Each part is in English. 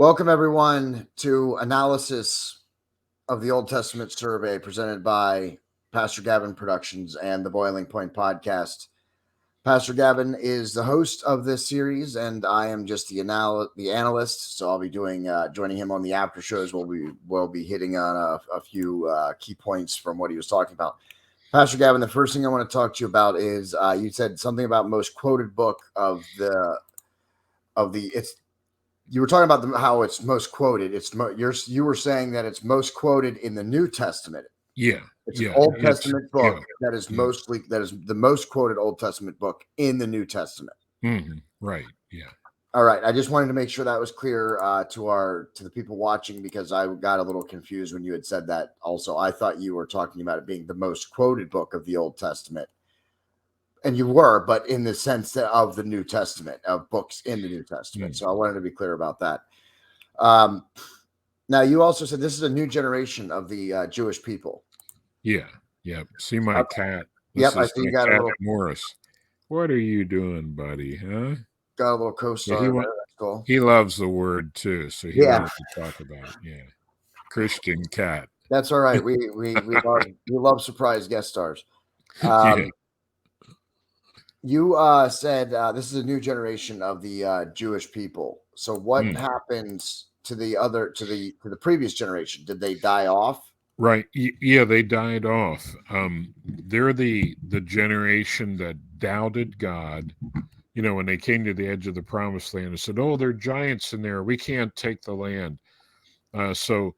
Welcome, everyone, to Analysis of the Old Testament Survey presented by Pastor Gavin Productions and the Boiling Point Podcast. Pastor Gavin is the host of this series, and I am just the analyst. So I'll be joining him on the after shows. We'll be hitting on a few key points from what he was talking about. Pastor Gavin, the first thing I want to talk to you about is you said something about most quoted book of the. You were talking about how it's most quoted. You were saying that it's most quoted in the New Testament. Yeah, it's an Old Testament book that is the most quoted Old Testament book in the New Testament. Mm-hmm. Right. Yeah. All right. I just wanted to make sure that was clear to the people watching, because I got a little confused when you had said that. Also, I thought you were talking about it being the most quoted book of the Old Testament. And you were, but in the sense of the New Testament, of books in the New Testament. So I wanted to be clear about that. Now, you also said this is a new generation of the Jewish people. Yeah. Yeah. See my cat. Yep, I see you got a little Morris. What are you doing, buddy? Huh? Got a little co-star. Yeah, cool. He loves the word too, so he wanted to talk about it. Yeah, Christian cat. That's all right. We love surprise guest stars. You said this is a new generation of the Jewish people. So what happens to the previous generation? Did they die off? Right. Yeah, they died off. They're the generation that doubted God. You know, when they came to the edge of the promised land and said, "Oh, there are giants in there. We can't take the land." So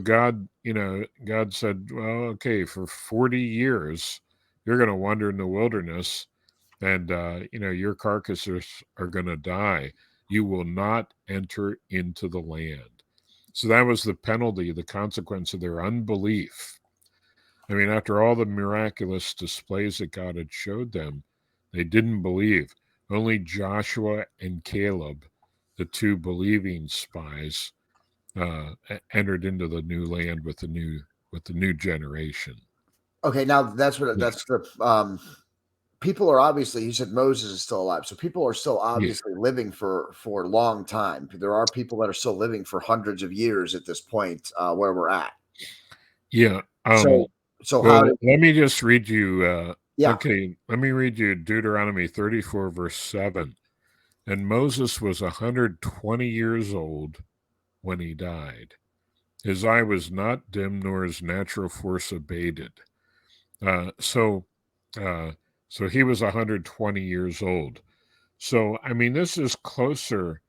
God, God said, "Well, okay, for 40 years, you're going to wander in the wilderness. And, your carcasses are going to die. You will not enter into the land." So that was the penalty, the consequence of their unbelief. I mean, after all the miraculous displays that God had showed them, they didn't believe. Only Joshua and Caleb, the two believing spies, entered into the new land with the new generation. Okay, now that's the people are obviously, you said Moses is still alive. So people are still obviously living for a long time. There are people that are still living for hundreds of years at this point where we're at. Yeah. Let me just read you. Okay, let me read you Deuteronomy 34, verse 7. And Moses was 120 years old when he died. His eye was not dim, nor his natural force abated. So he was 120 years old. So, I mean, this is closer,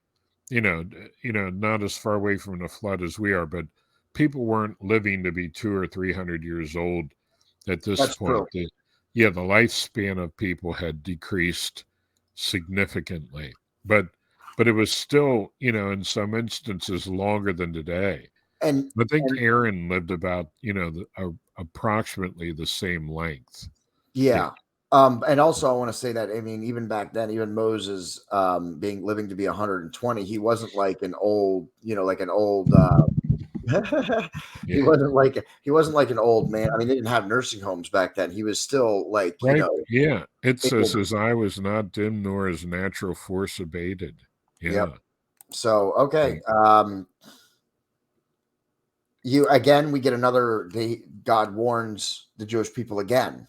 not as far away from the flood as we are, but people weren't living to be 200 or 300 years old at this point. The lifespan of people had decreased significantly, but it was still, in some instances longer than today. And I think Aaron lived about, approximately the same length. Yeah. And also I want to say that, I mean, even back then, even Moses living to be 120, he wasn't like an old, he wasn't like an old man. I mean, they didn't have nursing homes back then. He was still like, right. Yeah. It says his eye was not dim, nor his natural force abated. Yeah. Yep. So, okay. We get God warns the Jewish people again.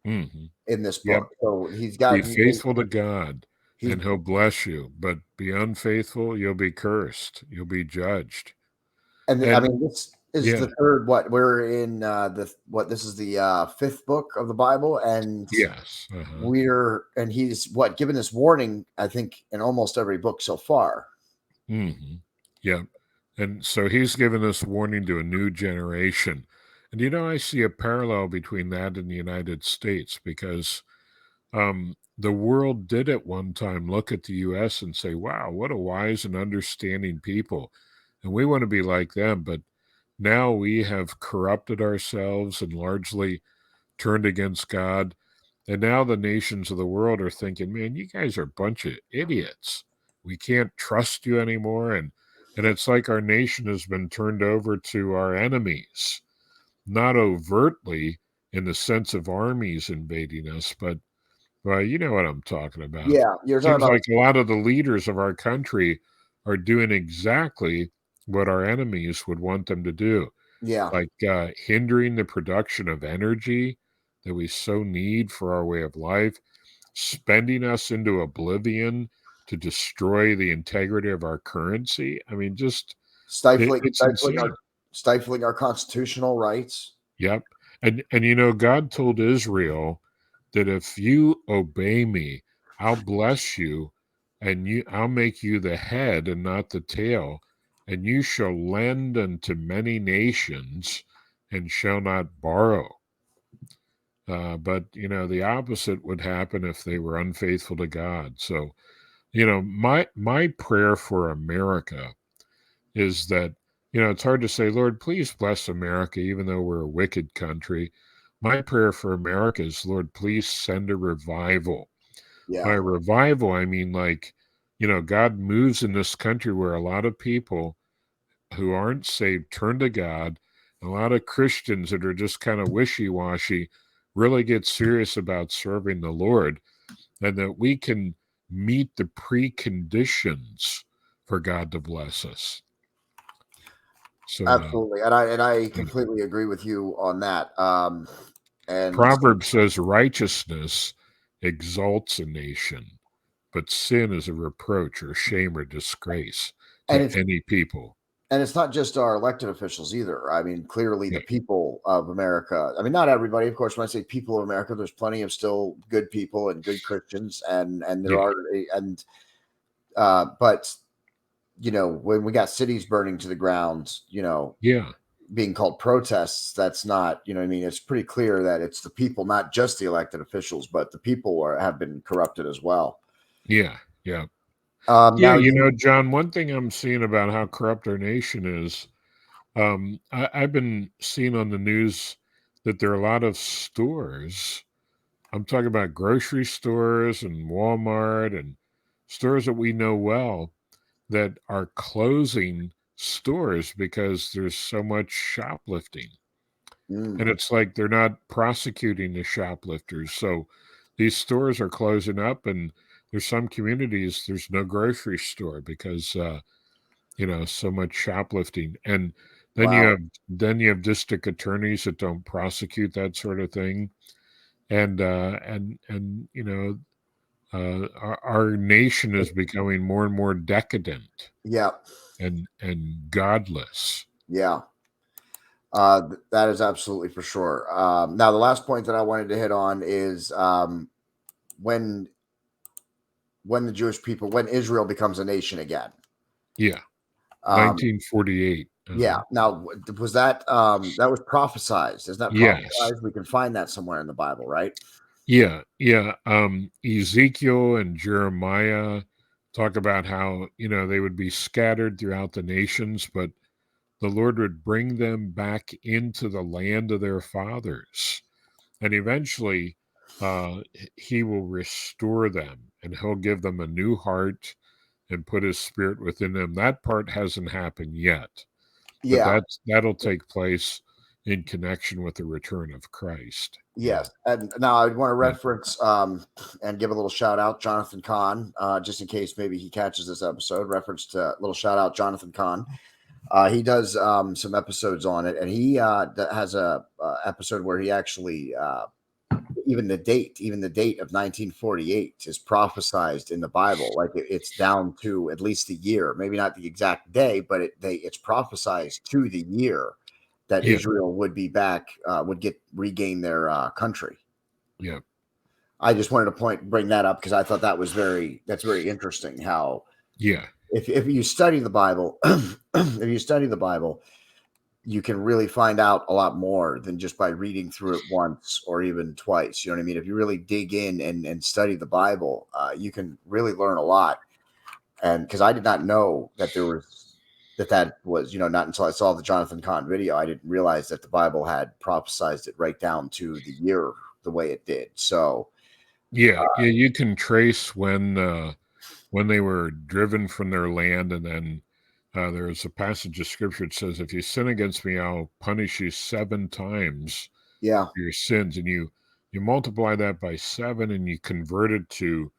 Mm-hmm. In this book. Yep. So he's got be faithful to God and he'll bless you, but be unfaithful, you'll be cursed, you'll be judged. And I mean, this is the third, we're in this is the fifth book of the Bible, and yes, he's given this warning, I think, in almost every book so far. Mm-hmm. Yeah. And so he's given this warning to a new generation. And, I see a parallel between that and the United States, because the world did at one time look at the U.S. and say, wow, what a wise and understanding people. And we want to be like them. But now we have corrupted ourselves and largely turned against God. And now the nations of the world are thinking, man, you guys are a bunch of idiots. We can't trust you anymore. And it's like our nation has been turned over to our enemies. Not overtly in the sense of armies invading us, but you know what I'm talking about. Yeah, you're talking about. Like a lot of the leaders of our country are doing exactly what our enemies would want them to do. Yeah. Like hindering the production of energy that we so need for our way of life, spending us into oblivion to destroy the integrity of our currency. I mean, just it's insane. Stifling our constitutional rights. Yep. And God told Israel that if you obey me, I'll bless you, and I'll make you the head and not the tail, and you shall lend unto many nations and shall not borrow. But the opposite would happen if they were unfaithful to God. So, my prayer for America is that, it's hard to say, Lord, please bless America, even though we're a wicked country. My prayer for America is, Lord, please send a revival. Yeah. By revival, I mean, like, God moves in this country where a lot of people who aren't saved turn to God. A lot of Christians that are just kind of wishy-washy really get serious about serving the Lord, and that we can meet the preconditions for God to bless us. So absolutely, and I completely agree with you on that. And Proverbs says righteousness exalts a nation, but sin is a reproach or shame or disgrace to any people. And it's not just our elected officials either. I mean, clearly the people of America, I mean, not everybody, of course, when I say people of America, there's plenty of still good people and good Christians, and there are, and but when we got cities burning to the ground, being called protests, that's not, I mean, it's pretty clear that it's the people, not just the elected officials, but the people have been corrupted as well. Yeah. Now, John, one thing I'm seeing about how corrupt our nation is, I've been seeing on the news that there are a lot of stores. I'm talking about grocery stores and Walmart and stores that we know well that are closing stores because there's so much shoplifting. And it's like they're not prosecuting the shoplifters. So these stores are closing up, and there's some communities there's no grocery store because so much shoplifting. And then you have district attorneys that don't prosecute that sort of thing. And our nation is becoming more and more decadent. Yeah. And godless. Yeah. That is absolutely for sure. Now, the last point that I wanted to hit on is when the Jewish people, when Israel becomes a nation again. Yeah. 1948. Yeah. Now, was that was prophesized? Isn't that prophesized? Yes. We can find that somewhere in the Bible, right? Yeah. Ezekiel and Jeremiah talk about how, they would be scattered throughout the nations, but the Lord would bring them back into the land of their fathers. And eventually, he will restore them, and he'll give them a new heart and put his spirit within them. That part hasn't happened yet. But that'll take place in connection with the return of Christ. Yes. And now I want to reference and give a little shout out, Jonathan Kahn, just in case maybe he catches this episode. Reference to a little shout out, Jonathan Kahn. He does some episodes on it, and he has a episode where he actually even the date of 1948 is prophesized in the Bible. Like it's down to at least the year, maybe not the exact day, but it's prophesized to the year that Israel would be back, would regain their country. Yeah. I just wanted to bring that up because I thought that's very interesting how, if you study the Bible, you can really find out a lot more than just by reading through it once or even twice. You know what I mean? If you really dig in and study the Bible, you can really learn a lot. And because I did not know that that was, not until I saw the Jonathan Kahn video, I didn't realize that the Bible had prophesized it right down to the year the way it did. So, you can trace when they were driven from their land, and then there's a passage of scripture that says, if you sin against me, I'll punish you 7 times for your sins. And you multiply that by 7 and you convert it to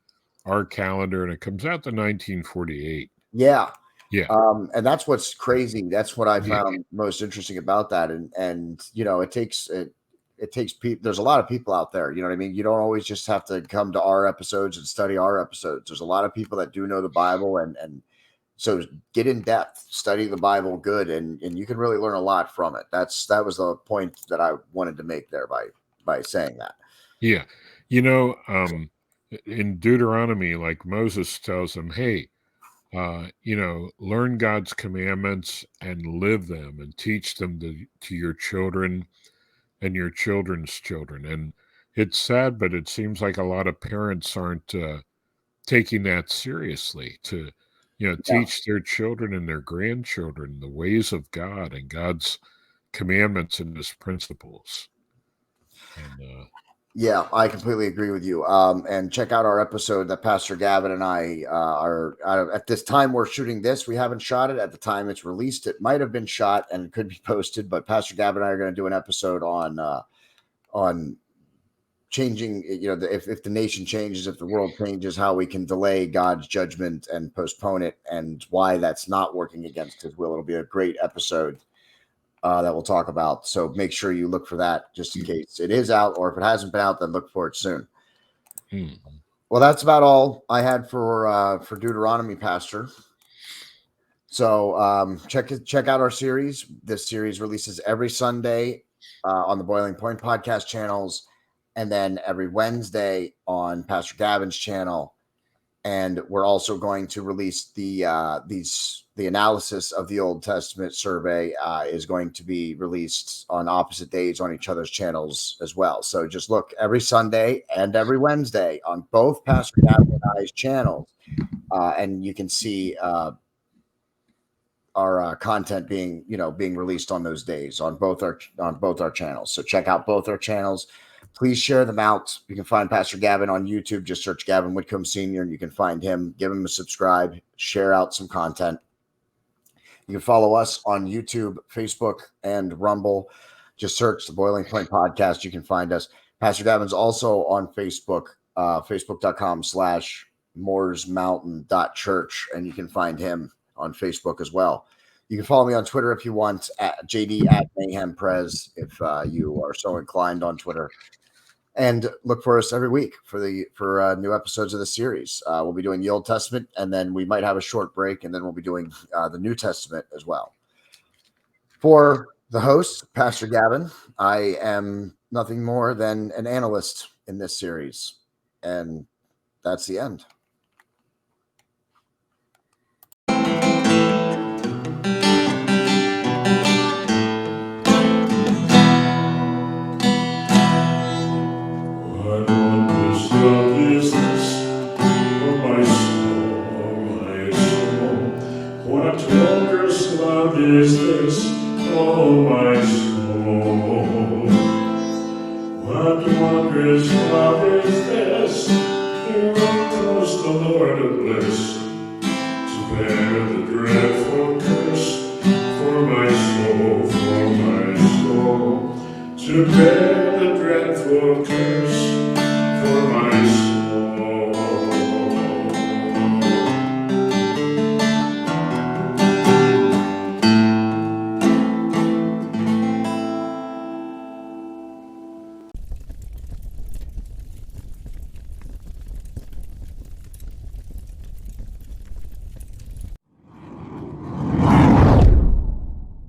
our calendar, and it comes out to 1948. Yeah. Yeah. And that's what's crazy. That's what I found most interesting about that. And it takes people. There's a lot of people out there. You know what I mean? You don't always just have to come to our episodes and study our episodes. There's a lot of people that do know the Bible, and so get in depth, study the Bible good, and you can really learn a lot from it. That was the point that I wanted to make there by saying that. Yeah. In Deuteronomy, like Moses tells them, hey, learn God's commandments and live them and teach them to your children and your children's children. And it's sad, but it seems like a lot of parents aren't taking that seriously to, teach their children and their grandchildren the ways of God and God's commandments and his principles. And yeah, I completely agree with you. And check out our episode that Pastor Gavin and I are at this time we're shooting this. We haven't shot it at the time it's released. It might have been shot and could be posted, but Pastor Gavin and I are going to do an episode on changing, if the nation changes, if the world changes, how we can delay God's judgment and postpone it, and why that's not working against his will. It'll be a great episode that we'll talk about. So make sure you look for that just in case it is out, or if it hasn't been out, then look for it soon. Well, that's about all I had for Deuteronomy, Pastor. So check out our series. This series releases every Sunday on the Boiling Point podcast channels, and then every Wednesday on Pastor Gavin's channel. And we're also going to release the analysis of the Old Testament survey is going to be released on opposite days on each other's channels as well. So just look every Sunday and every Wednesday on both Pastor Gavin and I's channels, and you can see our content being released on those days on both our channels. So check out both our channels. Please share them out. You can find Pastor Gavin on YouTube. Just search Gavin Whitcomb Sr. and you can find him. Give him a subscribe. Share out some content. You can follow us on YouTube, Facebook, and Rumble. Just search the Boiling Point Podcast. You can find us. Pastor Gavin's also on Facebook, facebook.com/mooresmountain.church, and you can find him on Facebook as well. You can follow me on Twitter if you want, at JD at Mayhem Prez, if you are so inclined on Twitter. And look for us every week for new episodes of the series. We'll be doing the Old Testament, and then we might have a short break, and then we'll be doing the New Testament as well. For the host, Pastor Gavin, I am nothing more than an analyst in this series, and that's the end. Is this, oh my soul? What wondrous love is this? Here comes the Lord of bliss, to bear the dreadful curse for my soul, to bear the dreadful curse for my soul.